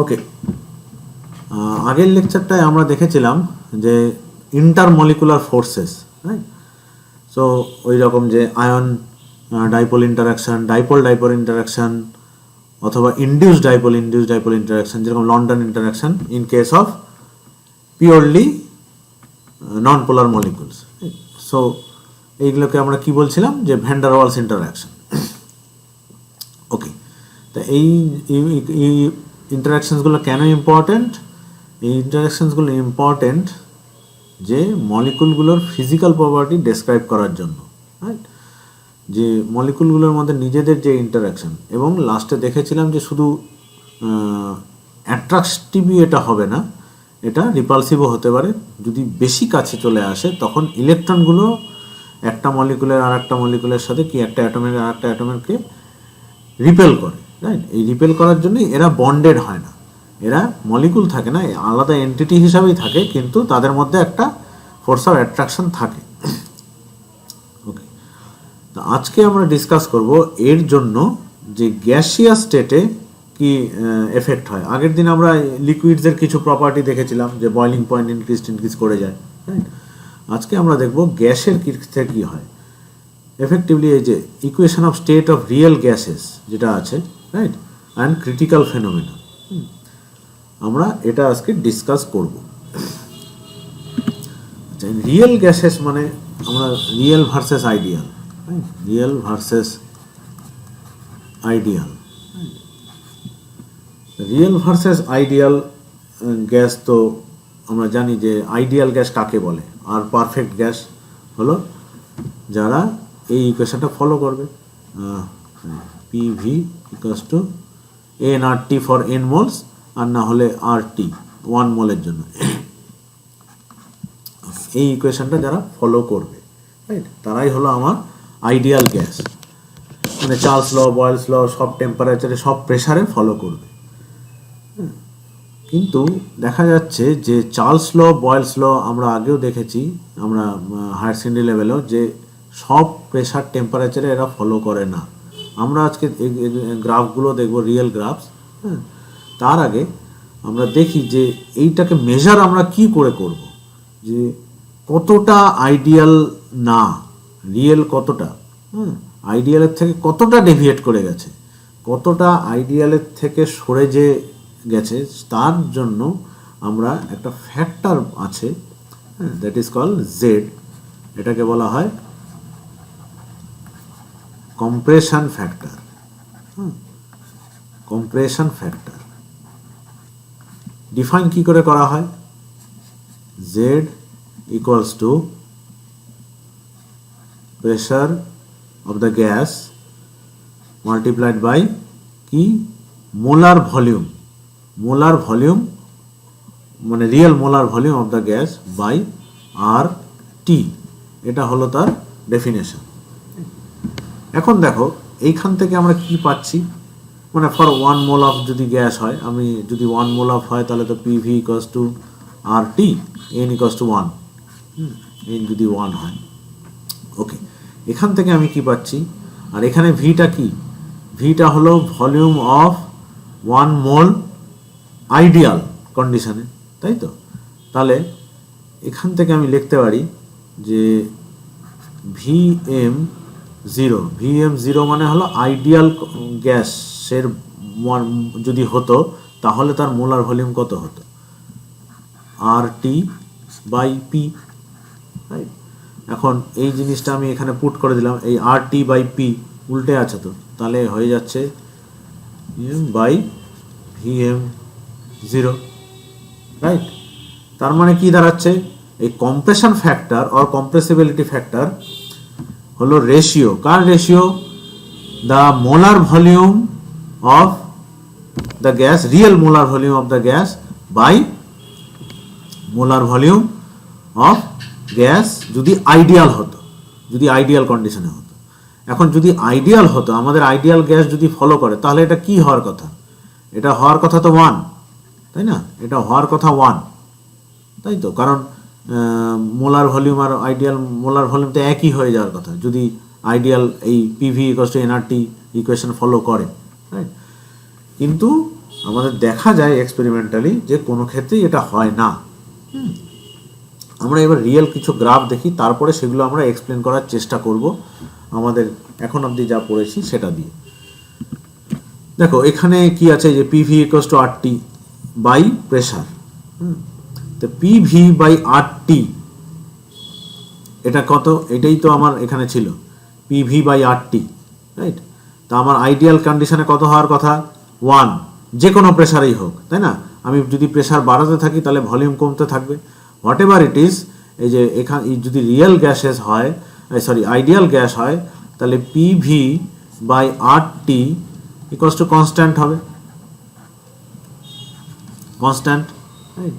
ওকে, আগের লেকচারটায় আমরা দেখেছিলাম যে ইন্টারমলিকুলার ফোর্সেস, রাইট? সো ওই রকম যে ion dipole interaction, dipole dipole interaction, অথবা ইন্ডিউস ডাইপোল ইন্টারাকশান, যেরকম London interaction in case of purely non polar molecules. So এইগুলোকে আমরা কি বলছিলাম, যে ভ্যান ডার ওয়ালস ইন্টারাকশান। ওকে, তা এই ইন্টারাকশানসগুলো কেন ইম্পর্ট্যান্ট? এই ইন্টারাকশানসগুলো ইম্পর্ট্যান্ট যে মলিকুলগুলোর ফিজিক্যাল প্রপার্টি ডেসক্রাইব করার জন্য, রাইট? যে মলিকুলগুলোর মধ্যে নিজেদের যে ইন্টারাকশান, এবং লাস্টে দেখেছিলাম যে শুধু অ্যাট্রাকটিভই এটা হবে না, এটা রিপালসিভও হতে পারে। যদি বেশি কাছে চলে আসে তখন ইলেকট্রনগুলো একটা মলিকুলের আর একটা মলিকুলের সাথে কি একটা অ্যাটমের আর একটা অ্যাটমেরকে রিপেল করে, রাইট? এই রিপেল করার জন্যই এরা বন্ডেড হয় না, এরা মলিকুল থাকে না, আলাদা এন্টিটি হিসাবেই থাকে, কিন্তু তাদের মধ্যে একটা ফোর্স অফ অ্যাট্রাকশন থাকে। ওকে, তো আজকে আমরা ডিসকাস করব এর জন্য যে গ্যাসিয়াস স্টেটে কি এফেক্ট হয়। আগের দিন আমরা লিকুইডসের কিছু প্রপার্টি দেখেছিলাম, যে বয়লিং পয়েন্ট ইনক্রিজ করে যায়, রাইট? আজকে আমরা দেখব গ্যাসের ক্ষেত্রে কী হয়। এফেক্টিভলি এই যে equation of state of real gases যেটা আছে, রাইট, অ্যান্ড ক্রিটিক্যাল ফেনোমেনা, আমরা এটা আজকে ডিসকাস করব। আচ্ছা, রিয়েল গ্যাসেস মানে আমরা real versus ideal, real versus ideal. Real versus ideal gas, তো আমরা জানি যে আইডিয়াল গ্যাস কাকে বলে, আর পারফেক্ট গ্যাস হলো যারা এই ইকুয়েশনটা ফলো করবে। PV equals to N R T for N moles, আর না হলে আর টি 1 মোলের জন্য। এই ইকুয়েশনটা যারা ফলো করবে, রাইট, তারাই হলো আমার আইডিয়াল গ্যাস। মানে চার্লস ল, বয়েলস ল সব টেম্পারেচারে, সব প্রেসারে ফলো করবে। কিন্তু দেখা যাচ্ছে যে চার্লস ল, বয়েলস ল আমরা আগেও দেখেছি, আমরা হায়ার সেকেন্ডারি লেভেলেও, যে সব প্রেসার টেম্পারেচারে এরা ফলো করে না। আমরা আজকে গ্রাফগুলো দেখব, রিয়েল গ্রাফস। হ্যাঁ, তার আগে আমরা দেখি যে এইটাকে মেজার আমরা কি করে করব, যে কতটা আইডিয়াল না রিয়েল, কতটা আইডিয়ালের থেকে কতটা ডেভিয়েট করে গেছে, কতটা আইডিয়ালের থেকে সরে যে গেছে, তার জন্য আমরা একটা ফ্যাক্টর আছে, দ্যাট ইজ কল জেড। এটাকে বলা হয় compression factor. Compression factor define কি করে করা হয়? Z equals to pressure of the gas multiplied by কি, মোলার ভলিউম। মোলার ভলিউম মানে real molar volume of the gas by R T. এটা হলো তার ডেফিনেশন। এখন দেখো এইখান থেকে আমরা কি পাচ্ছি, মানে ফর 1 মোল অফ যদি গ্যাস হয়, আমি যদি 1 মোল অফ হয় তাহলে তো PV equals to R T, n equals to 1, n যদি 1 হয়। ওকে, এখান থেকে আমি কি পাচ্ছি, আর এখানে ভিটা কি, ভিটা হলো ভলিউম অফ 1 মোল আইডিয়াল কন্ডিশনে, তাই তো? তাহলে এখান থেকে আমি লিখতে পারি যে ভিএম জিরো, ভিএম জিরো মানে হলো আইডিয়াল গ্যাসের যদি হতো তাহলে তার মোলার ভলিউম কত হতো, আর টি বাই পি, রাইট? এখন এই জিনিসটা আমি এখানে পুট করে দিলাম, এই আর টি বাই পি উল্টে আছে, তো তাহলে হয়ে যাচ্ছে M by VM zero, right? তার মানে কি দাঁড়াচ্ছে, এই compression factor or compressibility factor হলো রেশিও, কার ratio, the molar volume of the gas, real molar volume of the gas by molar volume of gas যদি আইডিয়াল হতো, যদি আইডিয়াল কন্ডিশনে হতো। এখন যদি আইডিয়াল হতো, আমাদের আইডিয়াল গ্যাস যদি ফলো করে, তাহলে এটা কি হওয়ার কথা, এটা হওয়ার কথা তো 1, তাই না? এটা হওয়ার কথা 1, তাই তো? কারণ মোলার ভলিউম আর আইডিয়াল মোলার ভলিউম তো একই হয়ে যাওয়ার কথা যদি আইডিয়াল এই PV equals two nRT equation follow করে, রাইট? কিন্তু আমাদের দেখা যায় এক্সপেরিমেন্টালি যে কোনো ক্ষেত্রেই এটা হয় না। আমরা এবার রিয়েল কিছু গ্রাফ দেখি, তারপরে সেগুলো আমরা এক্সপ্লেন করার চেষ্টা করব আমাদের এখন অবধি যা পড়েছি সেটা দিয়ে। দেখো এখানে কি আছে, যে PV equals to RT by pressure. তো পিভি বাই আরটি এটা কত, এটাই তো আমার এখানে ছিল পিভি বাই আরটি, রাইট। তা আমার আইডিয়াল কন্ডিশনে কত হওয়ার কথা, 1, যে কোনো প্রেশারেই হোক, তাই না। আমি যদি প্রেশার বাড়াতে থাকি তাহলে ভলিউম কমতে থাকবে, হোয়াট এভার ইট ইজ। এই যে এখানে যদি রিয়েল গ্যাসেস হয়, সরি আইডিয়াল গ্যাস হয়, তাহলে PV by RT equals to constant হবে, কনস্ট্যান্ট, রাইট।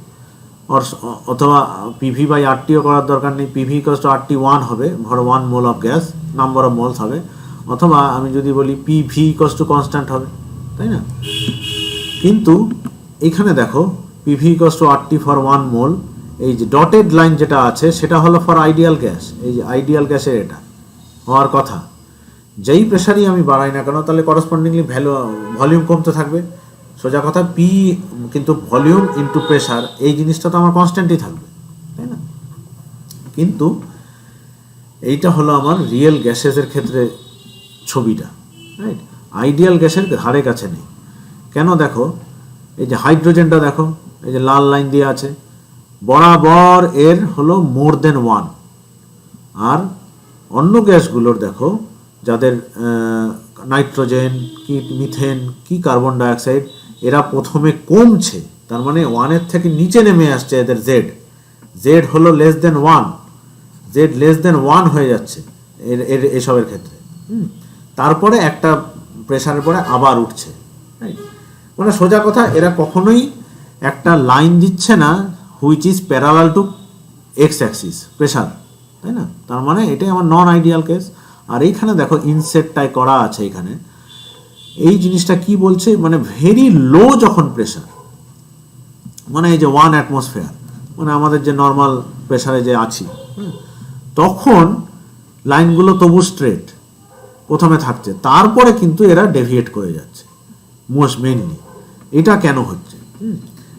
অথবা পিভি বাই আরটিও করার দরকার নেই, পিভি ইকুয়ালস টু আরটি 1 হবে, ধরো 1 mole of gas, number of moles হবে। অথবা আমি যদি বলি পিভি ইকুয়ালস টু কনস্ট্যান্ট হবে, তাই না। কিন্তু এখানে দেখো PV equals to RT for 1 মোল, এই যে ডটেড লাইন যেটা আছে সেটা হলো ফর আইডিয়াল গ্যাস। এই যে আইডিয়াল গ্যাসের এটা হওয়ার কথা, যেই প্রেশারই আমি বাড়াই না কেন তাহলে করসপন্ডিংলি ভলিউম কমতে থাকবে, সোজা কথা। পি কিন্তু ভলিউম ইনটু প্রেশার এই জিনিসটা তো আমার কনস্ট্যান্টই থাকবে, তাই না। কিন্তু এইটা হলো আমার রিয়েল গ্যাসেসের ক্ষেত্রে ছবিটা, রাইট। আইডিয়াল গ্যাসের ধারে কাছে নেই। কেন, দেখো এই যে হাইড্রোজেনটা দেখো, এই যে লাল লাইন দিয়ে আছে, বরাবর এর হলো মোর দেন 1। আর অন্য গ্যাসগুলোর দেখো, যাদের নাইট্রোজেন কি মিথেন কি কার্বন ডাইঅক্সাইড, এরা প্রথমে কমছে, তার মানে 1-এর থেকে নিচে নেমে আসছে এদের জেড, জেড হলো less than 1, Z less than 1 হয়ে যাচ্ছে এর এসবের ক্ষেত্রে। তারপরে একটা প্রেশারের পরে আবার উঠছে, মানে সোজা কথা এরা কখনোই একটা লাইন দিচ্ছে না which is parallel to x Axis pressure, তাই না। তার মানে এটাই আমার নন আইডিয়াল কেস। আর এইখানে দেখো ইনসেটটাই করা আছে, এখানে এই জিনিসটা কি বলছে, মানে ভেরি লো যখন প্রেশার, মানে এই যে 1 অ্যাটমসফেয়ার, মানে আমাদের যে নর্মাল প্রেশারে যে আছি, তখন লাইনগুলো তবু স্ট্রেট প্রথমে থাকছে, তারপরে কিন্তু এরা ডেভিয়েট করে যাচ্ছে মোস্ট মেইনলি। এটা কেন হচ্ছে,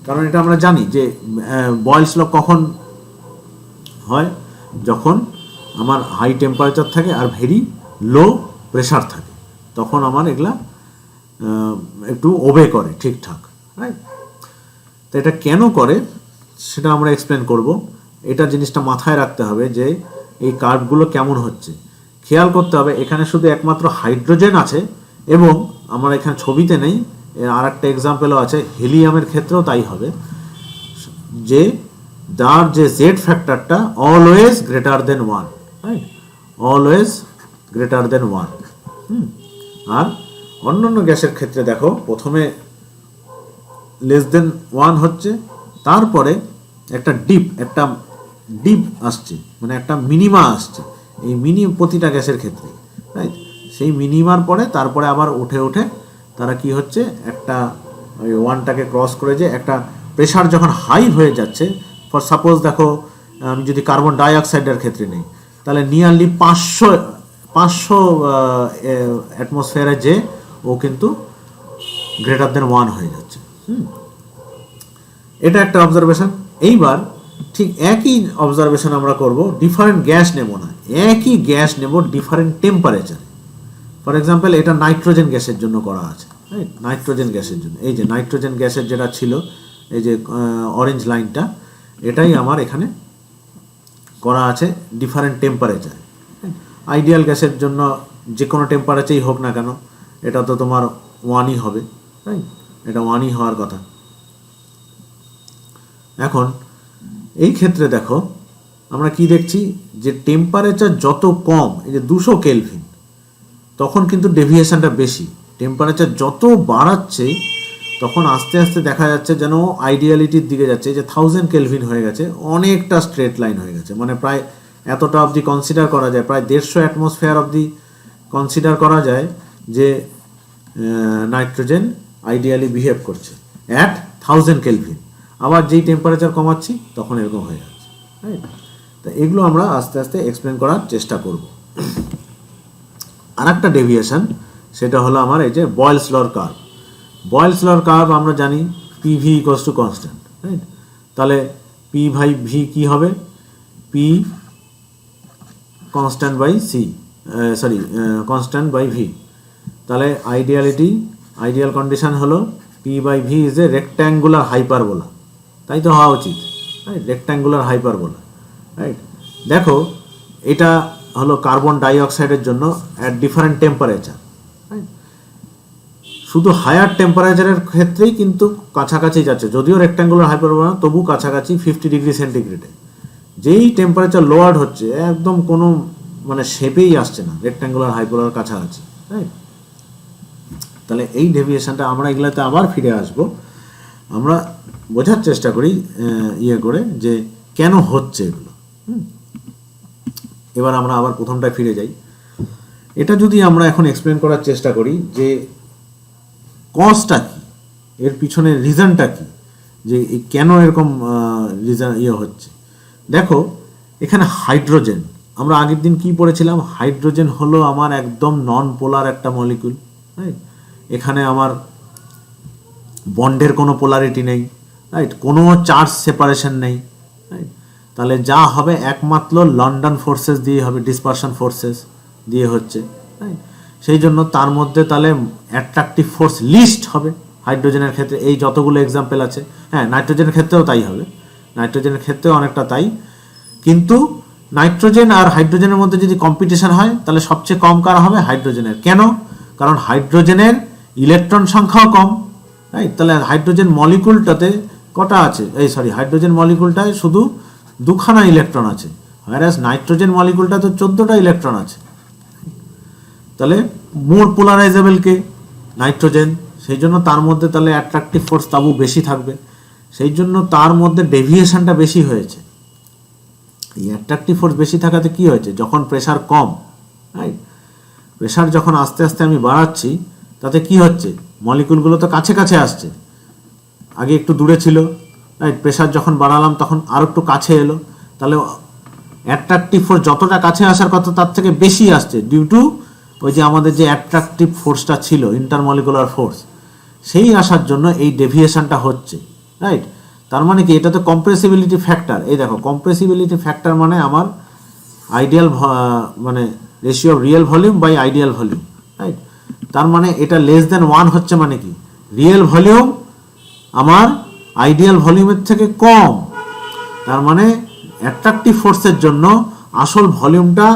কারণ এটা আমরা জানি যে বয়েলস ল কখন হয়, যখন আমার হাই টেম্পারেচার থাকে আর ভেরি লো প্রেশার থাকে, তখন আমার এগুলা একটু ওবে করে ঠিকঠাক, রাইট। তো এটা কেন করে সেটা আমরা এক্সপ্লেন করব। এটা জিনিসটা মাথায় রাখতে হবে যে এই কার্ভগুলো কেমন হচ্ছে, খেয়াল করতে হবে। এখানে শুধু একমাত্র হাইড্রোজেন আছে, এবং আমার এখানে ছবিতে নেই, আর একটা এক্সাম্পলও আছে, হিলিয়ামের ক্ষেত্রেও তাই হবে, যে যার যে জেড ফ্যাক্টরটা always greater than 1, right, always greater than 1। আর অন্যান্য গ্যাসের ক্ষেত্রে দেখো প্রথমে লেস দেন 1 হচ্ছে, তারপরে একটা ডিপ আসছে, মানে একটা মিনিমা আসছে, এই প্রতিটা গ্যাসের ক্ষেত্রে, রাইট। সেই মিনিমার পরে তারপরে আবার উঠে তারা কি হচ্ছে, একটা ওই 1টাকে ক্রস করে যে একটা প্রেশার যখন হাই হয়ে যাচ্ছে, ফর সাপোজ দেখো আমি যদি কার্বন ডাইঅক্সাইডের ক্ষেত্রে নেই, তাহলে নিয়ারলি 500 অ্যাটমসফিয়ারে যে ও কিন্তু গ্রেটার দেন 1 হয়ে যাচ্ছে। এটা একটা অবজারভেশন। এইবার ঠিক একই অবজারভেশন আমরা করব, ডিফারেন্ট গ্যাস নেব না, একই গ্যাস নেব ডিফারেন্ট টেম্পারেচারে। ফর এক্সাম্পল এটা নাইট্রোজেন গ্যাসের জন্য করা আছে, রাইট, নাইট্রোজেন গ্যাসের জন্য। এই যে নাইট্রোজেন গ্যাসের যেটা ছিল, এই যে অরেঞ্জ লাইনটা, এটাই আমার এখানে করা আছে ডিফারেন্ট টেম্পারেচার। আইডিয়াল গ্যাসের জন্য যে কোনো টেম্পারেচারই হোক না কেন, এটা তো তোমার 1ই হবে, রাইট, এটা 1ই হওয়ার কথা। এখন এই ক্ষেত্রে দেখো আমরা কি দেখছি, যে টেম্পারেচার যত কম, এই যে 200 কেলভিন, তখন কিন্তু ডেভিয়েশনটা বেশি। টেম্পারেচার যত বাড়াচ্ছে তখন আস্তে আস্তে দেখা যাচ্ছে যেন আইডিয়ালিটির দিকে যাচ্ছে, যে 1000 কেলভিন হয়ে গেছে, অনেকটা স্ট্রেট লাইন হয়ে গেছে, মানে প্রায় এতটা অবধি কনসিডার করা যায়, প্রায় 150 অ্যাটমসফিয়ার অবধি কনসিডার করা যায় যে নাইট্রোজেন আইডিয়ালি বিহেভ করছে অ্যাট 1000 কেলভিন। আবার যেই টেম্পারেচার কমাচ্ছি তখন এরকম হয়ে যাচ্ছে, রাইট। তো এগুলো আমরা আস্তে আস্তে এক্সপ্লেন করার চেষ্টা করব। আর একটা ডেভিয়েশন, সেটা হলো আমার এই যে বয়েলস লর কার্ভ। বয়েলস লর কার্ভ আমরা জানি PV equals to constant, right? তাহলে পি বাই ভি কী হবে? P constant by C, constant by V. তাহলে আইডিয়াল কন্ডিশন হলো P by V is a rectangular hyperbola, তাই তো হওয়া উচিত, রাইট? Rectangular hyperbola, right? দেখো এটা হলো কার্বন ডাই অক্সাইডের জন্য অ্যাট ডিফারেন্ট টেম্পারেচার, রাইট? শুধু হায়ার টেম্পারেচারের ক্ষেত্রেই কিন্তু কাছাকাছি যাচ্ছে, যদিও রেক্ট্যাঙ্গুলার হাইপারবোলা তবু কাছাকাছি 50 ডিগ্রি সেন্টিগ্রেডে। যেই টেম্পারেচার লোয়ার্ড হচ্ছে একদম কোনো মানে শেপেই আসছে না রেক্ট্যাঙ্গুলার হাইপারবোলার কাছাকাছি, রাইট? তাহলে এই ডেভিয়েশনটা আমরা এগুলাতে আবার ফিরে আসব, আমরা বোঝার চেষ্টা করি করে যে কেন হচ্ছে এগুলো। এবার আমরা আবার প্রথমটায় ফিরে যাই। এটা যদি আমরা এখন এক্সপ্লেন করার চেষ্টা করি যে কজটা কি, এর পিছনে রিজনটা কি, যে কেন এরকম রিজন হচ্ছে। দেখো এখানে হাইড্রোজেন, আমরা আগের দিন কি পড়েছিলাম? হাইড্রোজেন হলো আমার একদম নন পোলার একটা মলিকুল, রাইট? এখানে আমার বন্ডের কোনো পোলারিটি নেই, রাইট? কোনো চার্জ সেপারেশন নেই, রাইট? তাহলে যা হবে একমাত্র লন্ডন ফোর্সেস দিয়ে হবে, ডিসপারশন ফোর্সেস দিয়ে হচ্ছে, রাইট? সেই জন্য তার মধ্যে তাহলে অ্যাট্রাকটিভ ফোর্স লিস্ট হবে হাইড্রোজেনের ক্ষেত্রে, এই যতগুলো এক্সাম্পল আছে। হ্যাঁ, নাইট্রোজেনের ক্ষেত্রেও তাই হবে, নাইট্রোজেনের ক্ষেত্রেও অনেকটা তাই। কিন্তু নাইট্রোজেন আর হাইড্রোজেনের মধ্যে যদি কম্পিটিশন হয় তাহলে সবচেয়ে কম কারা হবে? হাইড্রোজেনের। কেন? কারণ হাইড্রোজেনের ইলেকট্রন সংখ্যাও কম, রাইট? তাহলে হাইড্রোজেন মলিকুলটাতে কটা আছে? হাইড্রোজেন মলিকুলটায় শুধু 2খানা ইলেকট্রন আছে, whereas নাইট্রোজেন মলিকুলটা তো 14টা ইলেকট্রন আছে। তাহলে মোর পোলারাইজেবল কে? নাইট্রোজেন। সেই জন্য তার মধ্যে তাহলে অ্যাট্রাকটিভ ফোর্স তাবু বেশি থাকবে, সেই জন্য তার মধ্যে ডেভিয়েশনটা বেশি হয়েছে। এই অ্যাট্রাকটিভ ফোর্স বেশি থাকাতে কি হয়েছে? যখন প্রেশার কম, রাইট? প্রেশার যখন আস্তে আস্তে আমি বাড়াচ্ছি তাতে কি হচ্ছে? মলিকুলগুলো তো কাছে কাছে আসছে, আগে একটু দূরে ছিল, রাইট? প্রেশার যখন বাড়ালাম তখন আর একটু কাছে এলো, তাহলে অ্যাট্রাকটিভ ফোর্স যতটা কাছে আসার কথা তার থেকে বেশি আসছে, ডিউ টু ওই যে আমাদের যে অ্যাট্রাকটিভ ফোর্সটা ছিল, ইন্টারমলিকুলার ফোর্স, সেই আসার জন্য এই ডেভিয়েশনটা হচ্ছে, রাইট? তার মানে কি? এটা তো কম্প্রেসিবিলিটি ফ্যাক্টর। এই দেখো, কম্প্রেসিবিলিটি ফ্যাক্টর মানে আমার আইডিয়াল মানে ratio of real volume by ideal volume, right? তার মানে এটা লেস দেন 1 হচ্ছে মানে কি? রিয়েল ভলিউম আমার আইডিয়াল ভলিউমের থেকে কম। তার মানে অ্যাট্রাকটিভ ফোর্সের জন্য আসল ভলিউমটা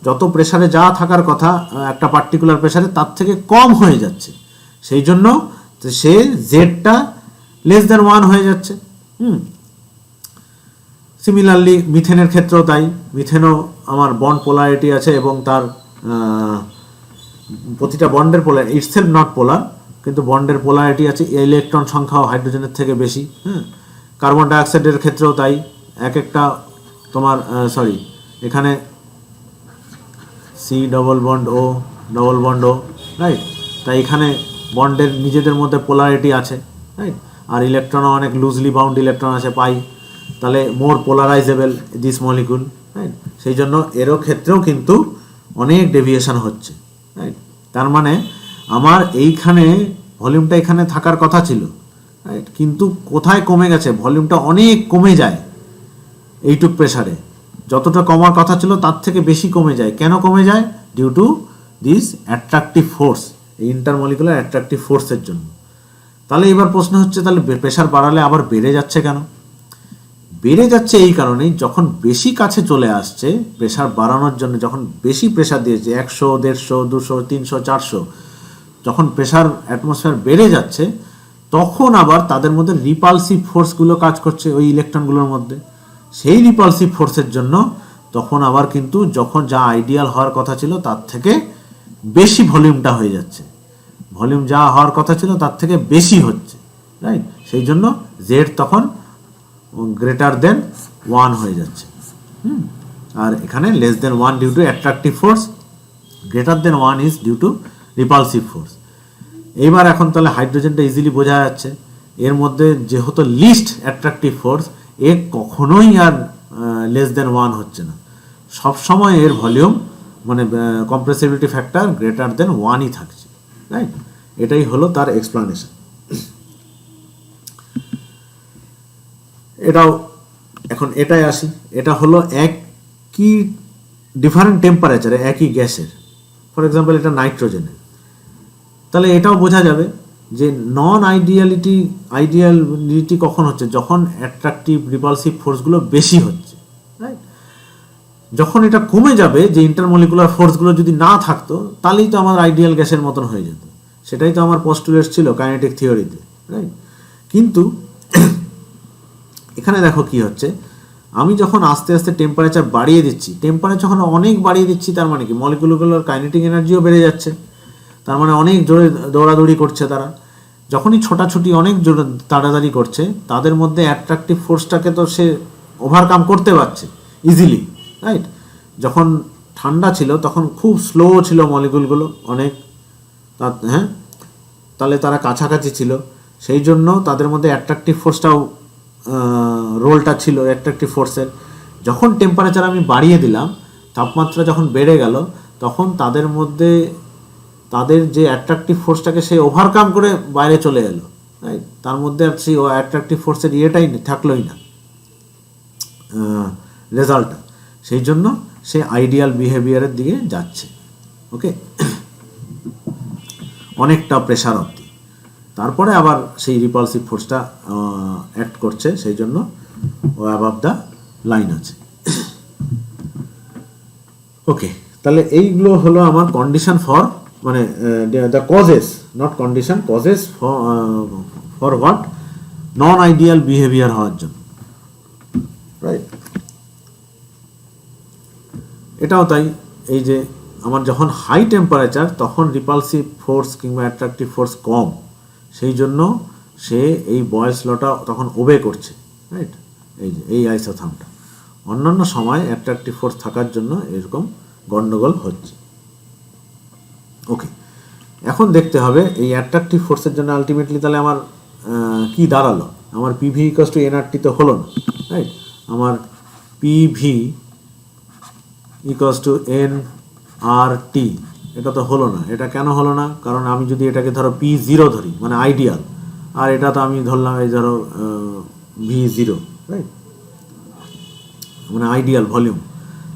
যত প্রেসারে যা থাকার কথা একটা পার্টিকুলার প্রেসারে তার থেকে কম হয়ে যাচ্ছে, সেই জন্য সে জেডটা লেস দেন 1 হয়ে যাচ্ছে। সিমিলারলি মিথেনের ক্ষেত্রেও তাই। মিথেনও আমার বন্ড পোলারিটি আছে এবং তার প্রতিটা বন্ডের পোলার ইটসেলফ নট পোলার, কিন্তু বন্ডের পোলারিটি আছে, ইলেকট্রন সংখ্যাও হাইড্রোজেনের থেকে বেশি। কার্বন ডাইঅক্সাইডের ক্ষেত্রেও তাই, এক একটা তোমার এখানে সি ডবল বন্ড ও ডবল বন্ড ও, রাইট? তাই এখানে বন্ডের নিজেদের মধ্যে পোলারিটি আছে, রাইট? আর ইলেকট্রনও অনেক লুজলি বাউন্ড ইলেকট্রন আছে, পাই। তাহলে মোর পোলারাইজেবল দিস মলিকুল, রাইট? সেই জন্য এরও ক্ষেত্রেও কিন্তু অনেক ডেভিয়েশন হচ্ছে, রাইট? তার মানে আমার এইখানে ভলিউমটা এখানে থাকার কথা ছিল, রাইট? কিন্তু কোথায় কমে গেছে? ভলিউমটা অনেক কমে যায় এইটুক প্রেসারে, যতটা কমার কথা ছিল তার থেকে বেশি কমে যায়। কেন কমে যায়? Due to this attractive force, এই ইন্টারমলিকুলার অ্যাট্রাকটিভ ফোর্সের জন্য। তাহলে এবার প্রশ্ন হচ্ছে, তাহলে প্রেসার বাড়ালে আবার বেড়ে যাচ্ছে কেন? বেড়ে যাচ্ছে এই কারণেই, যখন বেশি কাছে চলে আসছে প্রেসার বাড়ানোর জন্য, যখন বেশি প্রেসার দিয়েছে 100, 150, 200, 300, 400, যখন প্রেসার অ্যাটমসফিয়ার বেড়ে যাচ্ছে তখন আবার তাদের মধ্যে রিপালসিভ ফোর্সগুলো কাজ করছে ওই ইলেকট্রনগুলোর মধ্যে। সেই রিপালসিভ ফোর্সের জন্য তখন আবার কিন্তু যখন যা আইডিয়াল হওয়ার কথা ছিল তার থেকে বেশি ভলিউমটা হয়ে যাচ্ছে, ভলিউম যা হওয়ার কথা ছিল তার থেকে বেশি হচ্ছে, রাইট? সেই জন্য জেড তখন গ্রেটার দেন 1 হয়ে যাচ্ছে। আর এখানে less than 1 due to attractive force, greater than 1 is due to repulsive force. এইবার এখন তাহলে হাইড্রোজেনটা ইজিলি বোঝা যাচ্ছে, এর মধ্যে যেহেতু লিস্ট অ্যাট্রাকটিভ ফোর্স, এ কখনোই আর লেস দেন 1 হচ্ছে না, সবসময় এর ভলিউম মানে কম্প্রেসিবিলিটি ফ্যাক্টর গ্রেটার দেন 1ই থাকছে, রাইট? এটাই হলো তার এক্সপ্লানেশন। এটাও এখন এটাই আসি, এটা হলো একই ডিফারেন্ট টেম্পারেচারে একই গ্যাসের, ফর এক্সাম্পল এটা নাইট্রোজেনের, তাহলে এটাও বোঝা যাবে যে নন আইডিয়ালিটি কখন হচ্ছে, যখন অ্যাট্রাকটিভ রিপালসিভ ফোর্সগুলো বেশি হচ্ছে, রাইট? যখন এটা কমে যাবে, যে ইন্টারমলিকুলার ফোর্সগুলো যদি না থাকতো, তাহলেই তো আমার আইডিয়াল গ্যাসের মতন হয়ে যেত। সেটাই তো আমার পস্টুলেট ছিল কাইনেটিক থিওরিতে, রাইট? কিন্তু এখানে দেখো কি হচ্ছে, আমি যখন আস্তে আস্তে টেম্পারেচার বাড়িয়ে দিচ্ছি, টেম্পারেচার যখন অনেক বাড়িয়ে দিচ্ছি, তার মানে কি মলিকুলগুলোর কাইনেটিক এনার্জিও বেড়ে যাচ্ছে, তার মানে অনেক জোরে দৌড়াদৌড়ি করছে তারা। যখনই ছোটাছুটি অনেক জোরে তাড়াতাড়ি করছে, তাদের মধ্যে অ্যাট্রাকটিভ ফোর্সটাকে তো সে ওভারকাম করতে পারছে ইজিলি, রাইট? যখন ঠান্ডা ছিল তখন খুব স্লো ছিল মলিকুলগুলো অনেক, হ্যাঁ, তাহলে তারা কাছাকাছি ছিল, সেই জন্য তাদের মধ্যে অ্যাট্রাকটিভ ফোর্সটাও রোলটা ছিল অ্যাট্রাকটিভ ফোর্সের। যখন টেম্পারেচার আমি বাড়িয়ে দিলাম, তাপমাত্রা যখন বেড়ে গেল, তখন তাদের মধ্যে তাদের যে অ্যাট্রাকটিভ ফোর্সটাকে সে ওভারকাম করে বাইরে চলে এলো, রাইট? তার মধ্যে আর সেই অ্যাট্রাকটিভ ফোর্সের ইয়েটাই থাকলোই না, রেজাল্টটা। সেই জন্য সে আইডিয়াল বিহেভিয়ারের দিকে যাচ্ছে, ওকে, অনেকটা প্রেশার অবধি। তারপরে আবার সেই রিপালসিভ ফোর্সটা অ্যাক্ট করছে, সেই জন্য ও অ্যাবাভ দ্য লাইন আছে, ওকে। তাহলে এইগুলো হলো আমার কন্ডিশন ফর, মানে the causes, not condition, causes for what, non ideal behaviour হওয়ার জন্য, রাইট? এটাও তাই, এই যে আমার যখন হাই টেম্পারেচার, তখন রিপালসিভ ফোর্স কিংবা অ্যাট্রাকটিভ ফোর্স কম, সেই জন্য সে এই বয়েলস লটা তখন ওবে করছে, রাইট? এই যে এই আইসোথার্মটা, অন্যান্য সময় অ্যাট্রাকটিভ ফোর্স থাকার জন্য এরকম গন্ডগোল হচ্ছে, ওকে। এখন দেখতে হবে এই অ্যাট্রাকটিভ ফোর্সের জন্য আলটিমেটলি তাহলে আমার কি দাঁড়ালো, আমার পিভি ইকুয়ালস টু এনআরটি তো হলো না, রাইট? আমার PV equals to N R T, এটা তো হলো না। এটা কেন হলো না? কারণ আমি যদি এটাকে ধরো P0 ধরি, মানে আইডিয়াল, আর এটা তো আমি ধরলাম এই ধরো V0, রাইট, মানে আইডিয়াল ভলিউম,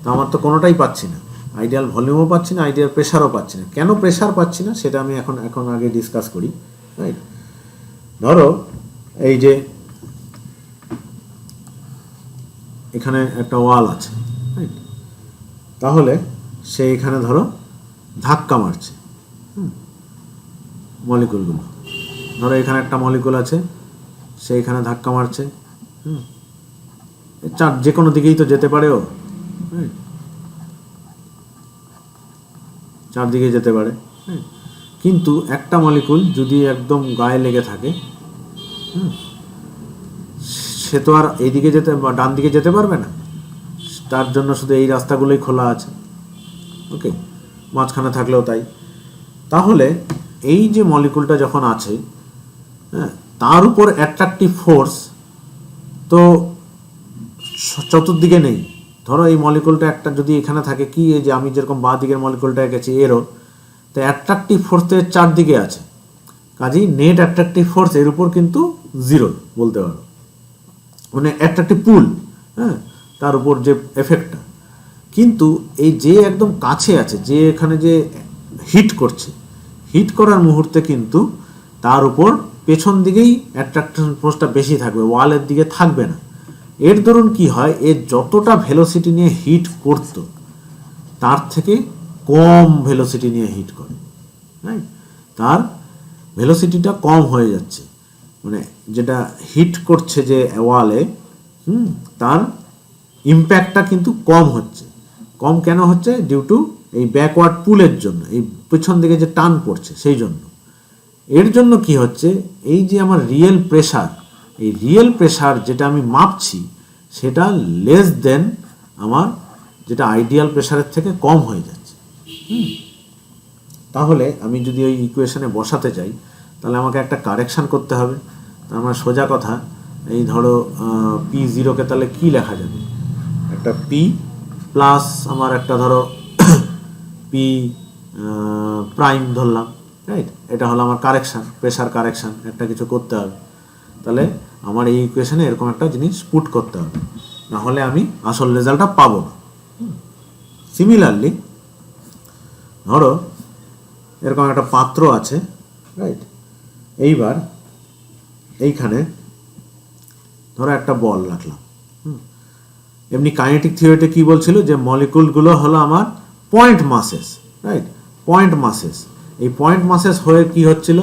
তো আমার তো কোনোটাই পাচ্ছি না, আইডিয়াল ভলিউমও পাচ্ছি না, আইডিয়াল প্রেশারও পাচ্ছি না। কেন প্রেশার পাচ্ছি না সেটা আমি এখন আগে ডিসকাস করি, রাইট? ধরো এই যে এখানে একটা ওয়াল আছে, রাইট? তাহলে সে এখানে ধরো ধাক্কা মারছে মলিকুলগুলো, ধরো এখানে একটা মলিকুল আছে, সে এখানে ধাক্কা মারছে, যে কোনো দিকেই তো যেতে পারে, ও চারদিকে যেতে পারে, কিন্তু একটা মলিকুল যদি একদম গায়ে লেগে থাকে, সে তো আর এইদিকে যেতে বা ডান দিকে যেতে পারবে না, তার জন্য শুধু এই রাস্তাগুলোই খোলা আছে, ওকে, মাঝখানে থাকলেও তাই। তাহলে এই যে মলিকুলটা যখন আছে, হ্যাঁ, তার উপর অ্যাট্রাকটিভ ফোর্স তো চতুর্দিকে নেই। ধরো এই মলিকুলটা একটা যদি এখানে থাকে, কি এই যে আমি যেরকম বাঁ দিকের মলিকুলটা এঁকেছি এরও, তো অ্যাট্রাকটিভ ফোর্স তো চারদিকে আছে, কাজেই নেট অ্যাট্রাকটিভ ফোর্স এর উপর কিন্তু জিরো বলতে পারো, মানে অ্যাট্রাকটিভ পুল, হ্যাঁ, তার উপর যে এফেক্টটা। কিন্তু এই যে একদম কাছে আছে, যে এখানে যে হিট করছে, হিট করার মুহূর্তে কিন্তু তার উপর পেছন দিকেই অ্যাট্রাকশন ফোর্সটা বেশি থাকবে, ওয়ালের দিকে থাকবে না। এর দরুন কি হয়, এর যতটা ভেলোসিটি নিয়ে হিট করত, তার থেকে কম ভেলোসিটি নিয়ে হিট করে, রাইট? তার ভেলোসিটিটা কম হয়ে যাচ্ছে, মানে যেটা হিট করছে যে ওয়ালে, তার ইম্প্যাক্টটা কিন্তু কম হচ্ছে। কম কেন হচ্ছে? ডিউ টু এই ব্যাকওয়ার্ড পুলের জন্য, এই পেছন দিকে যে টান পড়ছে সেই জন্য। এর জন্য কি হচ্ছে, এই যে আমার রিয়েল প্রেশার, এই রিয়েল প্রেশার যেটা আমি মাপছি, সেটা লেস দেন আমার যেটা আইডিয়াল প্রেশারের থেকে কম হয়ে যাচ্ছে। তাহলে আমি যদি ওই ইকুয়েশনে বসাতে চাই, তাহলে আমাকে একটা কারেকশান করতে হবে। তার মানে সোজা কথা, এই ধরো P0কে তাহলে কি লেখা যাবে, একটা P প্লাস আমার একটা ধরো P প্রাইম ধরলাম, রাইট, এটা হলো আমার কারেকশান, প্রেশার কারেকশান, একটা কিছু করতে হবে। তাহলে আমার এই ইকুয়েশনে এরকম একটা জিনিস পুট করতে হবে, না হলে আমি আসল রেজাল্টটা পাবো না। সিমিলারলি ধরো এরকম একটা পাত্র আছে, রাইট, এইবার এইখানে ধরো একটা বল রাখলাম। এমনি কাইনেটিক থিওরিতে কি বলছিল, যে মলিকুলগুলো হলো আমার পয়েন্ট মাসেস, রাইট, পয়েন্ট মাসেস। এই পয়েন্ট মাসেস হয়ে কি হচ্ছিল,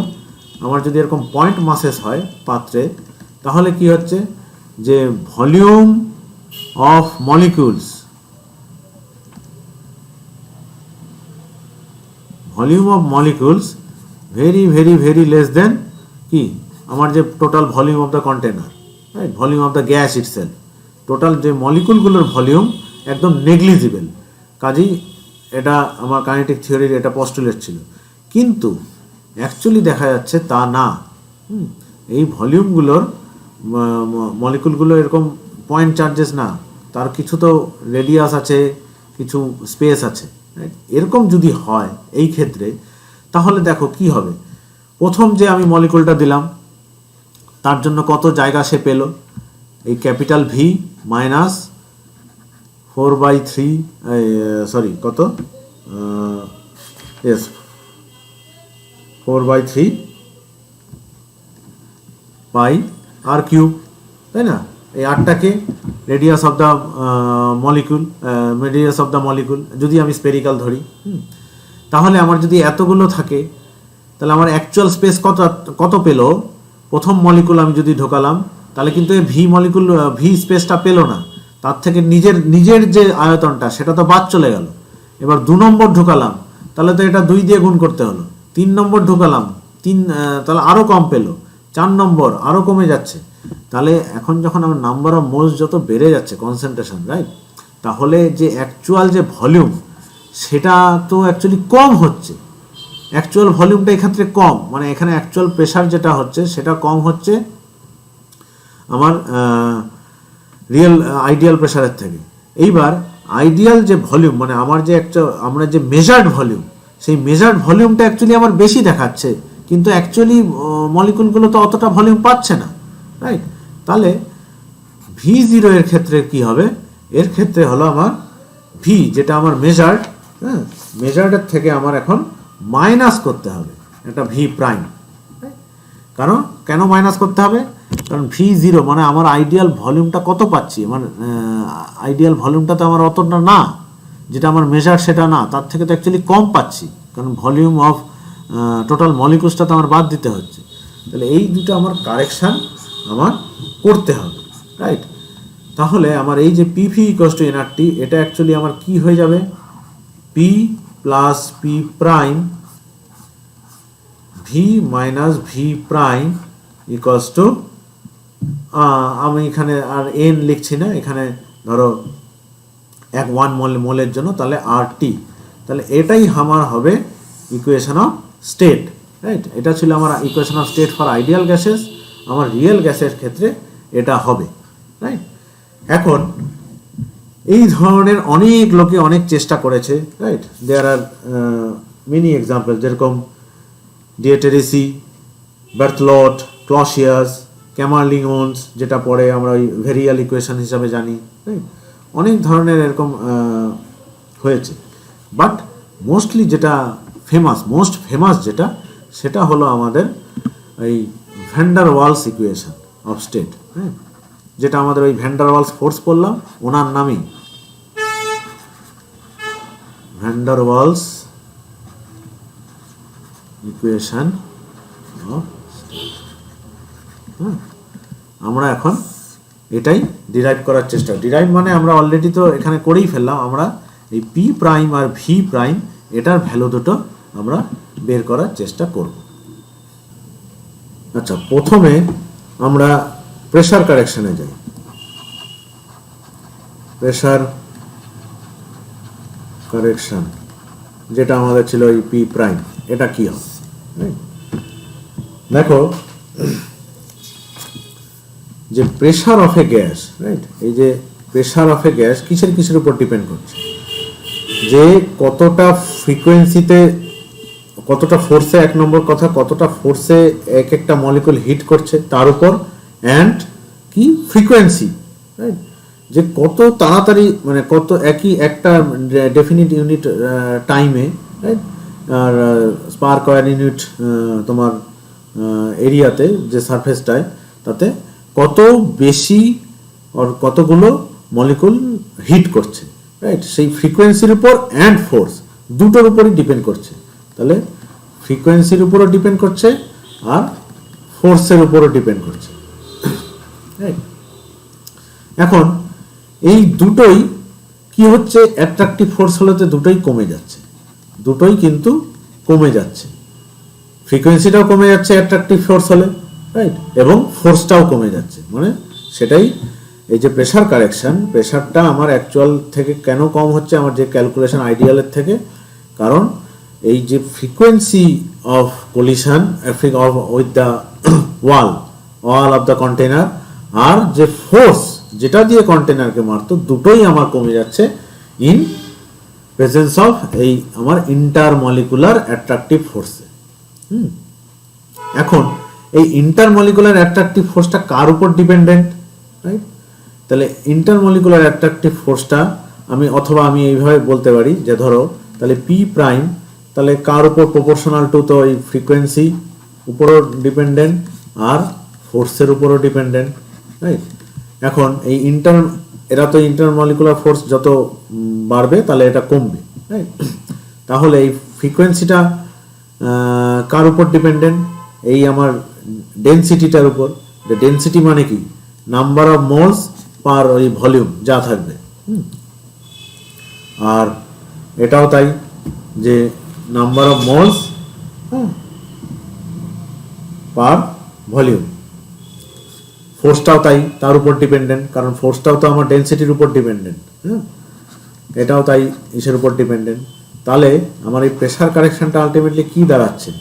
আমার যদি এরকম পয়েন্ট মাসেস হয় পাত্রে, তাহলে কি হচ্ছে, যে volume of molecules, volume of molecules very very very less than কি আমার যে total volume of the container, right, volume of the gas itself. Total যে মলিকুলগুলোর ভলিউম একদম নেগলিজিবল। কাজেই এটা আমার কাইনেটিক থিওরির এটা পস্টুলেট ছিল, কিন্তু অ্যাকচুয়ালি দেখা যাচ্ছে তা না। এই ভলিউমগুলোর মলিকুলগুলো এরকম পয়েন্ট চার্জেস না, তার কিছু তো রেডিয়াস আছে, কিছু স্পেস আছে। এরকম যদি হয় এই ক্ষেত্রে, তাহলে দেখো কি হবে, প্রথম যে আমি মলিকুলটা দিলাম তার জন্য কত জায়গা সে পেল, এই ক্যাপিটাল ভি মাইনাস 4/3, সরি কত, ইয়েস 4/3 পাই আর কিউব, তাই না? এই আরটাকে radius of the molecule, radius of the molecule যদি আমি স্পেরিক্যাল ধরি, তাহলে আমার যদি এতগুলো থাকে, তাহলে আমার অ্যাকচুয়াল স্পেস কত পেল, প্রথম মলিকুল আমি যদি ঢোকালাম, তাহলে কিন্তু এই ভি মলিকুল ভি স্পেসটা পেলো না, তার থেকে নিজের যে আয়তনটা সেটা তো বাদ চলে গেল। এবার 2 নম্বর ঢোকালাম, তাহলে তো এটা 2 দিয়ে গুণ করতে হলো। 3 নম্বর ঢোকালাম, তাহলে আরও কম পেলো। 4 নম্বর আরও কমে যাচ্ছে। তাহলে এখন যখন আমার নাম্বার অফ মোলস যত বেড়ে যাচ্ছে, কনসেন্ট্রেশন, রাইট, তাহলে যে অ্যাকচুয়াল যে ভলিউম সেটা তো অ্যাকচুয়ালি কম হচ্ছে। অ্যাকচুয়াল ভলিউমটা এক্ষেত্রে কম, মানে এখানে অ্যাকচুয়াল প্রেশার যেটা হচ্ছে সেটা কম হচ্ছে আমার রিয়েল আইডিয়াল প্রেশারের থেকে। এইবার আইডিয়াল যে ভলিউম, মানে আমার যে আমরা যে মেজার্ড ভলিউম, সেই মেজার্ড ভলিউমটা অ্যাকচুয়ালি আমার বেশি দেখাচ্ছে, কিন্তু অ্যাকচুয়ালি মলিকুলগুলো তো অতটা ভলিউম পাচ্ছে না, রাইট। তাহলে V0 এর ক্ষেত্রে কি হবে, এর ক্ষেত্রে হলো আমার ভি যেটা আমার মেজার্ড, হ্যাঁ, মেজার্ডের থেকে আমার এখন মাইনাস করতে হবে এটা ভি প্রাইম। কারণ কেন মাইনাস করতে হবে, কারণ V0 মানে আমার আইডিয়াল ভলিউমটা কত পাচ্ছি, মানে আইডিয়াল ভলিউমটা তো আমার অতটা না, যেটা আমার মেজার সেটা না, তার থেকে তো অ্যাকচুয়ালি কম পাচ্ছি, কারণ ভলিউম অফ টোটাল মলিকুলসটা তো আমার বাদ দিতে হচ্ছে। তাহলে এই দুটো আমার কারেকশান আমার করতে হবে, রাইট। তাহলে আমার এই যে PV = nRT, এটা অ্যাকচুয়ালি আমার কি হয়ে যাবে, P + P prime V - V prime = আমি এখানে আর n লিখছি না, এখানে ধরো 1 মোলের জন্য, তাহলে RT। তাহলে এটাই আমার হবে ইকুয়েশন অফ স্টেট, রাইট। এটা ছিল আমার equation of state for ideal gases. আমার রিয়েল গ্যাসের ক্ষেত্রে এটা হবে, রাইট। এখন এই ধরনের অনেক লোকে অনেক চেষ্টা করেছে, right. There are many example, যেরকম ডিয়েটেরিসি, বার্থলট, ক্লসিয়াস, ক্যামারলিংস, যেটা পরে আমরা ওই ভেরিয়াল ইকুয়েশন হিসাবে জানি, রাইট। অনেক ধরনের এরকম হয়েছে, বাট মোস্টলি যেটা মোস্ট ফেমাস যেটা, সেটা হলো আমাদের এই van der Waals equation of state, হ্যাঁ, যেটা আমাদের ওই ভ্যান ডার ওয়ালস ফোর্স পড়লাম ওনার নামই, van der Waals equation of state. হ্যাঁ, আমরা এখন এটাই ডিরাইভ করার চেষ্টা, ডিরাইভ মানে আমরা অলরেডি তো এখানে করেই ফেললাম। আমরা এই P প্রাইম আর V প্রাইম এটার ভ্যালু দুটো আমরা বের করার চেষ্টা করব। আচ্ছা, প্রথমে আমরা প্রেসার কারেকশনে যাই। প্রেসার কারেকশন যেটা আমাদের ছিল এই P প্রাইম, এটা কি হবে, দেখো যে pressure of a gas, right, এই যে প্রেসার অফ এ গ্যাস কিসের উপর ডিপেন্ড করছে, যে কতটা ফ্রিকোয়েন্সিতে কতটা ফোর্সে, এক নম্বর কথা কতটা ফোর্সে এক একটা মলিকুল হিট করছে তার উপর, অ্যান্ড কি ফ্রিকোয়েন্সি, রাইট, যে কত তাড়াতাড়ি মানে কত একই একটা ডেফিনিট ইউনিট টাইমে, রাইট, আর স্পার্ক ওয়ার ইউনিট তোমার এরিয়াতে যে সারফেসটায় তাতে কত বেশি আর কতগুলো মলিকুল হিট করছে, রাইট, সেই ফ্রিকোয়েন্সির উপর অ্যান্ড ফোর্স দুটোর উপরই ডিপেন্ড করছে। তাহলে ফ্রিকোয়েন্সির উপরও ডিপেন্ড করছে আর ফোর্সের উপরও ডিপেন্ড করছে, রাইট। এখন এই দুটোই কি হচ্ছে, অ্যাট্রাকটিভ ফোর্স হলে তো দুটোই কমে যাচ্ছে, দুটোই কিন্তু কমে যাচ্ছে, ফ্রিকোয়েন্সিটাও কমে যাচ্ছে অ্যাট্রাকটিভ ফোর্স হলে, রাইট, এবং ফোর্সটাও কমে যাচ্ছে। মানে সেটাই এই যে প্রেসার কারেকশন, প্রেসারটা আমার অ্যাকচুয়াল থেকে কেন কম হচ্ছে আমার যে ক্যালকুলেশন আইডিয়ালের থেকে, কারণ এই যে frequency of collision with the wall of the container আর যে ফোর্স যেটা দিয়ে কন্টেনারকে মারতো দুটোই আমার কমে যাচ্ছে ইন প্রেজেন্স অফ এই আমার ইন্টারমলিকুলার অ্যাট্রাকটিভ ফোর্সে। এখন এই ইন্টারমলিকুলার অ্যাট্রাকটিভ ফোর্সটা কার উপর ডিপেন্ডেন্ট, রাইট? তাহলে ইন্টারমলিকুলার অ্যাট্রাকটিভ ফোর্সটা আমি এইভাবে বলতে পারি যে ধরো তাহলে পি প্রাইম তাহলে কার উপর প্রপোর্শনাল টু, তো এই ফ্রিকোয়েন্সি উপরও ডিপেন্ডেন্ট আর ফোর্সের উপরও ডিপেন্ডেন্ট, রাইট। এখন এই এরা তো ইন্টারমলিকুলার ফোর্স যত বাড়বে তাহলে এটা কমবে, রাইট। তাহলে এই ফ্রিকোয়েন্সিটা কার উপর ডিপেন্ডেন্ট, এই আমার ডেনসিটিটার উপর। ডেনসিটি মানে কি, নাম্বার অফ মোলস পার ওই ভলিউম যা থাকবে, আর এটাও তাই যে number of moles per volume. ফোর্সটাও তাই, তার উপর ডিপেন্ডেন্ট, কারণ ফোর্সটাও তো আমার ডেনসিটির উপর ডিপেন্ডেন্ট, এটাও তাই ইসের উপর ডিপেন্ডেন্ট। তাহলে আমার এই প্রেসার কারেকশনটা আলটিমেটলি কি দাঁড়াচ্ছে,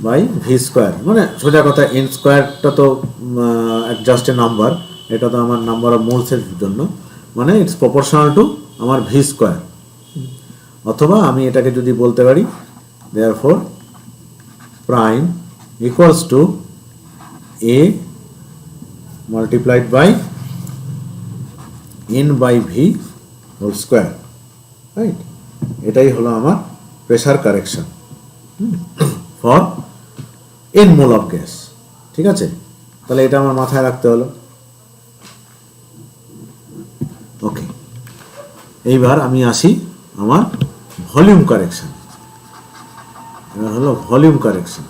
বাই ভি স্কোয়ার, মানে সোজা কথা এন স্কোয়ারটা তো জাস্ট এ নাম্বার, এটা তো আমার নাম্বার অফ মোলসের জন্য, মানে ইটস প্রপোর্শনাল টু আমার ভি স্কোয়ার। অথবা আমি এটাকে যদি বলতে পারি therefore prime equals to a multiplied by n by V whole square, right. এটাই হলো আমার pressure correction for n mole of gas, ঠিক আছে। তাহলে এটা আমার মাথায় রাখতে হলো। ওকে, এইবার আমি আসি আমার ভলিউম কারেকশন। এবার হলো ভলিউম কারেকশন।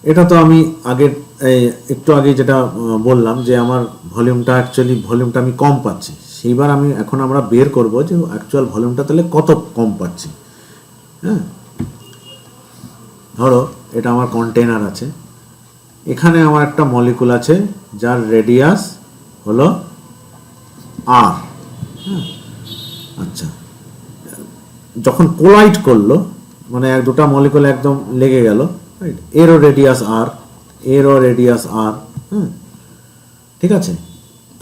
এটা তো আমি একটু আগে যেটা বললাম যে আমার ভলিউমটা আমি কম পাচ্ছি, সেইবার এখন আমরা বের করব যে অ্যাকচুয়াল ভলিউমটা তাহলে কত কম পাচ্ছি। হ্যাঁ, ধরো এটা আমার কন্টেনার আছে, এখানে আমার একটা মলিকুল আছে যার রেডিয়াস হলো আর। আচ্ছা, যখন কোলাইড করলো মানে দুটা মলিকুল একদম লেগে গেল, রাইট, এরও রেডিয়াস আর, এরও রেডিয়াস আর, ঠিক আছে।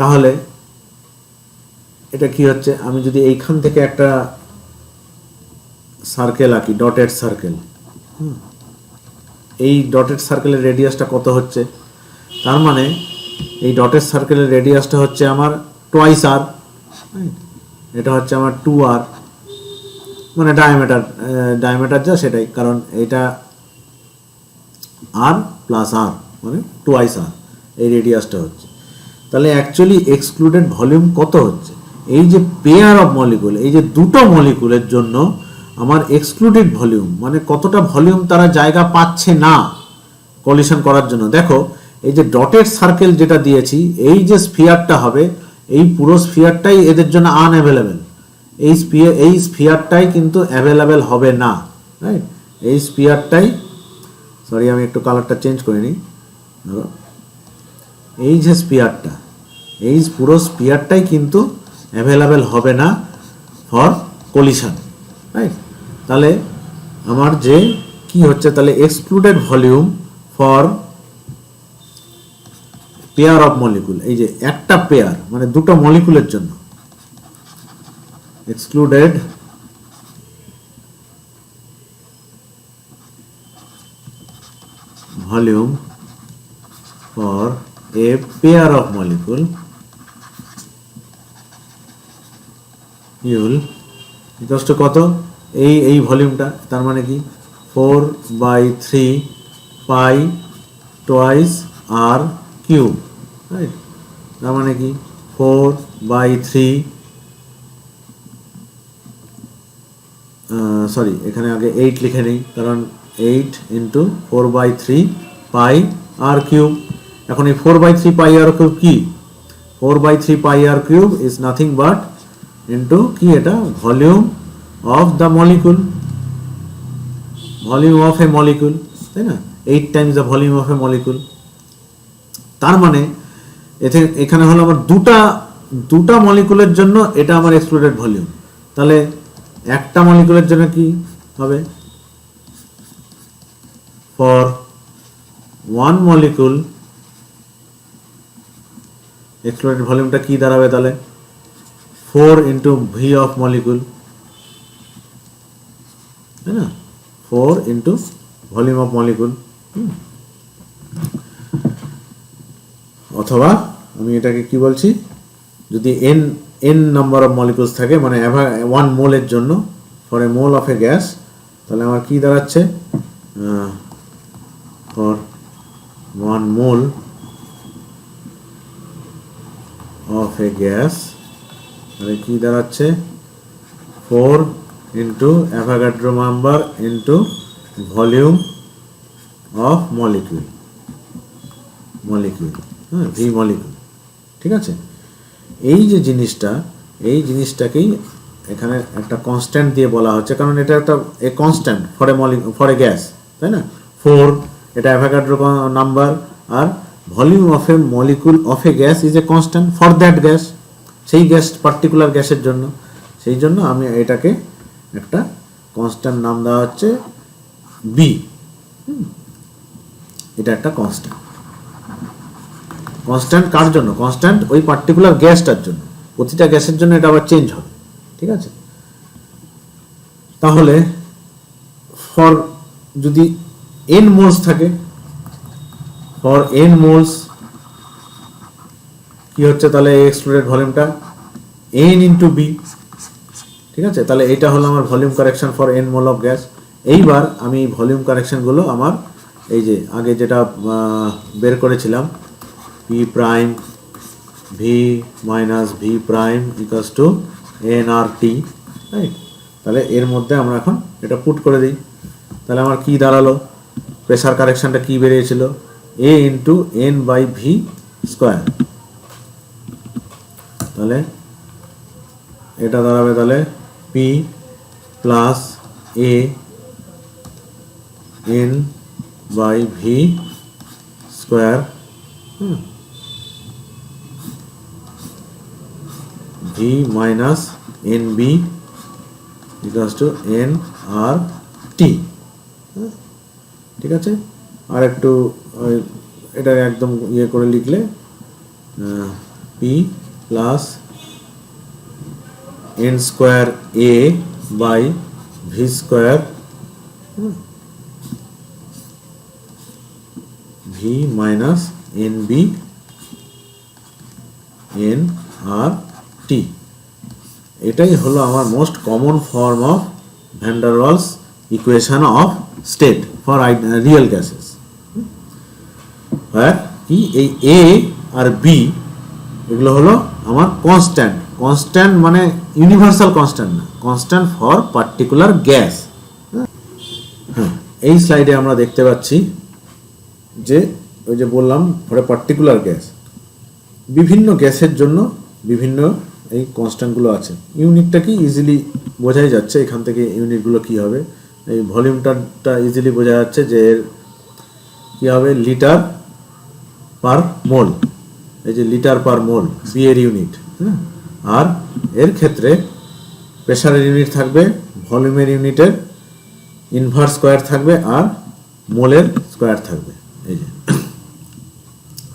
তাহলে এটা কি হচ্ছে, আমি যদি এইখান থেকে একটা সার্কেল আঁকি, ডটেড সার্কেল, এই ডটেড সার্কেলের রেডিয়াসটা কত হচ্ছে, তার মানে এই ডটেড সার্কেলের রেডিয়াসটা হচ্ছে আমার টোয়াইস আর, এটা হচ্ছে আমার 2r, মানে ডায়ামিটার যা সেটাই, কারণ এটা আর প্লাস আর মানে টোয়াইস আর, এই রেডিয়াসটা হচ্ছে। তাহলে অ্যাকচুয়ালি এক্সক্লুডেড ভলিউম কত হচ্ছে, এই যে পেয়ার অফ মলিকুল, এই যে দুটো মলিকুলের জন্য আমার এক্সক্লুডেড ভলিউম মানে কতটা ভলিউম তারা জায়গা পাচ্ছে না কলিশন করার জন্য। দেখো এই যে ডটেড সার্কেল যেটা দিয়েছি, এই যে স্ফিয়ারটা হবে, এই পুরো স্ফিয়ারটাই এদের জন্য আনঅ্যাভেলেবেল, এই স্ফিয়ারটাই কিন্তু অ্যাভেলেবেল হবে না, রাইট। এই স্ফিয়ারটাই, সরি আমি একটু কালারটা চেঞ্জ করে নিই, ধরো এই যে স্ফিয়ারটা, এই পুরো স্ফিয়ারটাই কিন্তু অ্যাভেলেবেল হবে না ফর কলিশন, রাইট। তাহলে আমার যে কি হচ্ছে, তাহলে excluded volume for pair of molecule, এই যে একটা পেয়ার মানে দুটো মলিকুলের জন্য, excluded volume for a pair of molecule ইউল ইকুয়ালস টু কত, এই ভলিউমটা, তার মানে কি 4/3 pi twice r cube, right? তার মানে কি 4/3 সরি এখানে আগে 8 লিখে নেই, কারণ 8 ইন্টু 4/3 পাই আর কিউব। এখন এই 4/3 পাই আর কিউব কি? 4/3 pi R cube is nothing but into কি, এটা volume of the molecule, volume of a molecule, তাই না? 8 times the volume of a molecule. তার মানে এখানে হলো আমার দুটা মলিকুলের জন্য এটা আমার এক্সক্লুডেড ভলিউম। তাহলে একটা মলিকুলের জন্য কি হবে? ফর ওয়ান মলিকুল এক্সক্লুডেড ভলিউমটা কি দাঁড়াবে তাহলে? 4 ইন্টু ভি অফ মলিকুল, তাই না? 4 ইন্টু ভলিউম অফ মলিকুল। অথবা আমি এটাকে কি বলছি, যদি n নাম্বার অফ মলিকুলস থাকে, মানে 1 মোলের জন্য, for a mole of a gas, তাহলে আমার কি দাঁড়াচ্ছে? For 1 mole of a gas তাহলে কি দাঁড়াচ্ছে? 4 into Avogadro number into volume of molecule, হ্যাঁ, ভি মলিকুল। ঠিক আছে? এই যে জিনিসটাকেই এখানে একটা কনস্ট্যান্ট দিয়ে বলা হচ্ছে, কারণ এটা একটা কনস্ট্যান্ট ফর এ গ্যাস, তাই না? 4 এটা অ্যাভোগাড্রো নাম্বার, আর volume of a molecule of a gas is a constant for that gas, সেই গ্যাস, পার্টিকুলার গ্যাসের জন্য। সেই জন্য আমি এটাকে একটা কনস্ট্যান্ট নাম দেওয়া হচ্ছে বি। এটা একটা কনস্ট্যান্ট কার জন্য? কনস্ট্যান্ট ওই পার্টিকুলার গ্যাসটার জন্য। প্রতিটা গ্যাসের জন্য এটা আবার চেঞ্জ হবে। ঠিক আছে? তাহলে ফর যদি n মোলস থাকে, ফর n মোলস কি হচ্ছে তাহলে এক্সক্লুডেড ভলিউমটা? n into B. ঠিক আছে? তাহলে এটা হলো আমার volume correction for n mole of gas. এইবার আমি ভলিউম কারেকশনগুলো আমার এই যে আগে যেটা বের করেছিলাম, P prime V minus V prime equals to N R T, right? তাহলে এর মধ্যে আমরা এখন এটা পুট করে দিই। তাহলে আমার কি দাঁড়ালো? প্রেসার কারেকশনটা কি বেরিয়েছিল? A into N by V square. তাহলে এটা দাঁড়াবে তাহলে P plus A N by V square, V minus N B equals to N R T. ঠিক আছে? আর একটু এটা একদম ইয়ে করে লিখলে P plus N square A by V square V minus N B N R T. এটাই হলো আমার most common form of van der Waals equation of state for real gases. কি এই এ আর বি এগুলো হলো আমার কনস্ট্যান্ট মানে ইউনিভার্সাল কনস্ট্যান্ট না, কনস্ট্যান্ট ফর পার্টিকুলার গ্যাস। হ্যাঁ, এই স্লাইডে আমরা দেখতে পাচ্ছি যে ওই যে বললাম ফর এ পার্টিকুলার গ্যাস, বিভিন্ন গ্যাসের জন্য বিভিন্ন এই কনস্ট্যান্টগুলো আছে। ইউনিটটা কি ইজিলি বোঝাই যাচ্ছে, এখান থেকে ইউনিটগুলো কি হবে। এই ভলিউমটা ইজিলি বোঝা যাচ্ছে যে এর কী হবে, লিটার পার মোল, এই যে লিটার পার মোল বি এর ইউনিট। হ্যাঁ, আর এর ক্ষেত্রে প্রেসারের ইউনিট থাকবে, ভলিউমের ইউনিটের ইনভার্স স্কোয়ার থাকবে, আর মোলের স্কোয়ার থাকবে। এই যে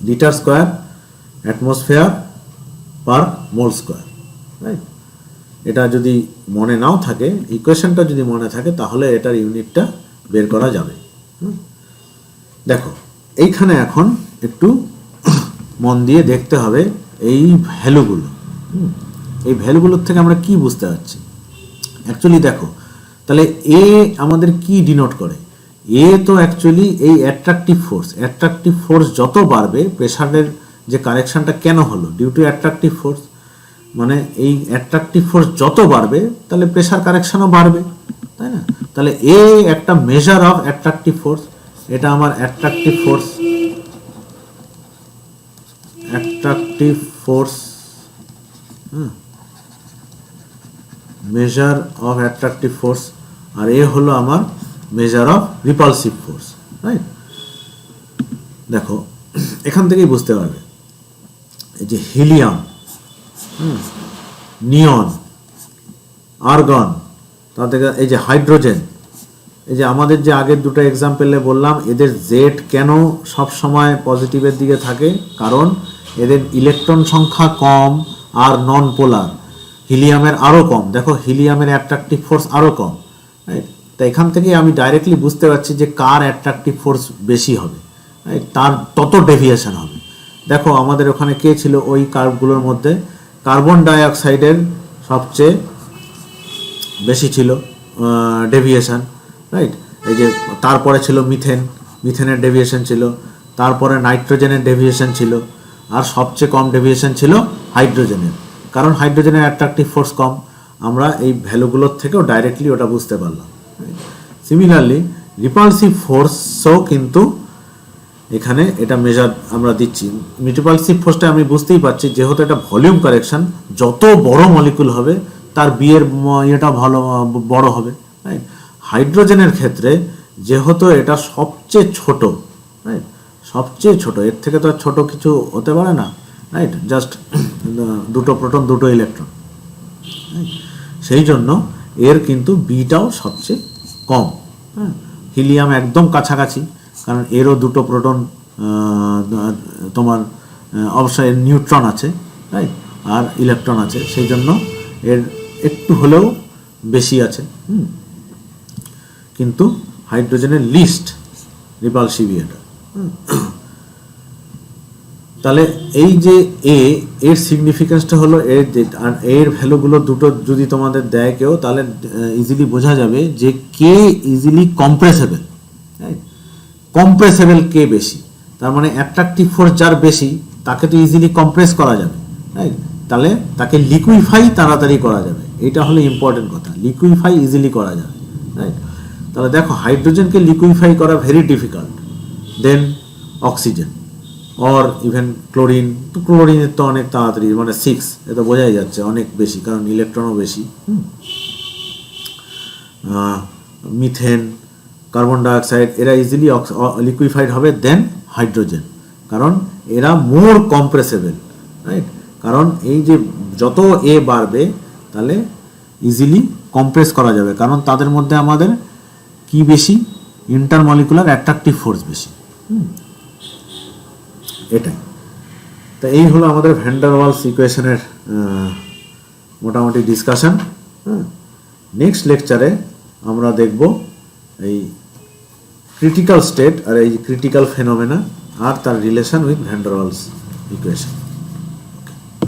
লিটার স্কোয়ার অ্যাটমসফিয়ার পার মোল স্কোয়ার, রাইট? এটা যদি মনে নাও থাকে, ইকুয়েশনটা যদি মনে থাকে, তাহলে এটার ইউনিটটা বের করা যাবে। দেখো এইখানে এখন একটু মন দিয়ে দেখতে হবে এই ভ্যালুগুলো। এই ভ্যালুগুলোর থেকে আমরা কি বুঝতে পারছি? অ্যাকচুয়ালি দেখো, তাহলে এ আমাদের কি ডিনোট করে? এ তো অ্যাকচুয়ালি এই অ্যাট্রাকটিভ ফোর্স যত বাড়বে, প্রেসারের যে কারেকশনটা কেন হলো? Due to attractive force. মানে এই অ্যাট্রাকটিভ ফোর্স যত বাড়বে তাহলে প্রেসার কারেকশনও বাড়বে, তাই না? তাহলে এ একটা মেজার অফ অ্যাট্রাকটিভ ফোর্স। এটা আমার attractive force, measure of attractive force, আর এ হলো আমার measure of repulsive force, right? দেখো এখান থেকেই বুঝতে পারবে এই যে হিলিয়াম, নিয়ন, আর্গন, তার থেকে এই যে হাইড্রোজেন, এই যে আমাদের যে আগের দুটো এক্সাম্পলে বললাম, এদের জেড কেন সব সময় পজিটিভের দিকে থাকে? কারণ এদের ইলেকট্রন সংখ্যা কম আর নন পোলার। হিলিয়ামের আরও কম, দেখো হিলিয়ামের অ্যাট্রাকটিভ ফোর্স আরও কম, রাইট? তো এখান থেকে আমি ডাইরেক্টলি বুঝতে পারছি যে কার অ্যাট্রাকটিভ ফোর্স বেশি হবে, রাইট? তার তত ডেভিয়েশন হবে। দেখো আমাদের ওখানে কে ছিল ওই কার্ভগুলোর মধ্যে? কার্বন ডাইঅক্সাইডের সবচেয়ে বেশি ছিল ডেভিয়েশন, রাইট? এই যে তারপরে ছিল মিথেনের ডেভিয়েশন ছিল, তারপরে নাইট্রোজেনের ডেভিয়েশন ছিল, আর সবচেয়ে কম ডেভিয়েশন ছিল হাইড্রোজেনের। কারণ হাইড্রোজেনের অ্যাট্রাকটিভ ফোর্স কম। আমরা এই ভ্যালুগুলোর থেকেও ডাইরেক্টলি ওটা বুঝতে পারলাম। সিমিলারলি রিপালসিভ ফোর্সও কিন্তু এখানে এটা মেজার আমরা দিচ্ছি। রিপালসিভ ফোর্সটা আমি বুঝতেই পারছি, যেহেতু এটা ভলিউম কারেকশন, যত বড় মলিকুল হবে তার বিয়ের এটা ভালো বড় হবে, রাইট? হাইড্রোজেনের ক্ষেত্রে যেহেতু এটা সবচেয়ে ছোট, রাইট? সবচেয়ে ছোট, এর থেকে তো আর ছোট কিছু হতে পারে না, রাইট? জাস্ট দুটো প্রোটন দুটো ইলেকট্রন, সেই জন্য এর কিন্তু বিটাও সবচেয়ে কম। হিলিয়াম একদম কাছাকাছি, কারণ এরও দুটো প্রোটন, তোমার অবশ্যই নিউট্রন আছে, রাইট? আর ইলেকট্রন আছে, সেই জন্য এর একটু হলেও বেশি আছে। কিন্তু হাইড্রোজেনের লিস্ট রিপালসিভিটি। তাহলে এই যে এর সিগনিফিকেন্সটা হলো আর এর ভ্যালুগুলো দুটো যদি তোমাদের দেয় কেউ, তাহলে ইজিলি বোঝা যাবে যে কে ইজিলি কম্প্রেসেবল, রাইট? কম্প্রেসেবল কে বেশি, তার মানে অ্যাট্রাকটিভ ফোর্স যার বেশি তাকে তো ইজিলি কম্প্রেস করা যাবে, রাইট? তাহলে তাকে লিকুইফাই তাড়াতাড়ি করা যাবে। এটা হলো ইম্পর্টেন্ট কথা, লিকুইফাই ইজিলি করা যাবে, রাইট? তাহলে দেখো হাইড্রোজেনকে লিকুইফাই করা very difficult, then oxygen or even chlorine. তো ক্লোরিনের তো অনেক তাড়াতাড়ি, মানে 6, এটা বোঝাই যাচ্ছে অনেক বেশি, কারণ ইলেকট্রনও বেশি। মিথেন, কার্বন ডাইঅক্সাইড, এরা ইজিলি লিকুইফাইড হবে দেন হাইড্রোজেন, কারণ এরা মোর কম্প্রেসেবল, রাইট? কারণ এই যে যত এ বাড়বে তাহলে ইজিলি কম্প্রেস করা যাবে, কারণ তাদের মধ্যে আমাদের কি বেশি? ইন্টারমলিকুলার অ্যাট্রাকটিভ ফোর্স বেশি। এটাই। তা এই হলো আমাদের ভ্যান ডার ওয়ালস ইকুয়েশনের মোটামুটি ডিসকাশন। নেক্সট লেকচারে আমরা দেখব এই ক্রিটিক্যাল স্টেট আর এই ক্রিটিক্যাল ফেনোমেনা আর তার relation with van der Waals equation.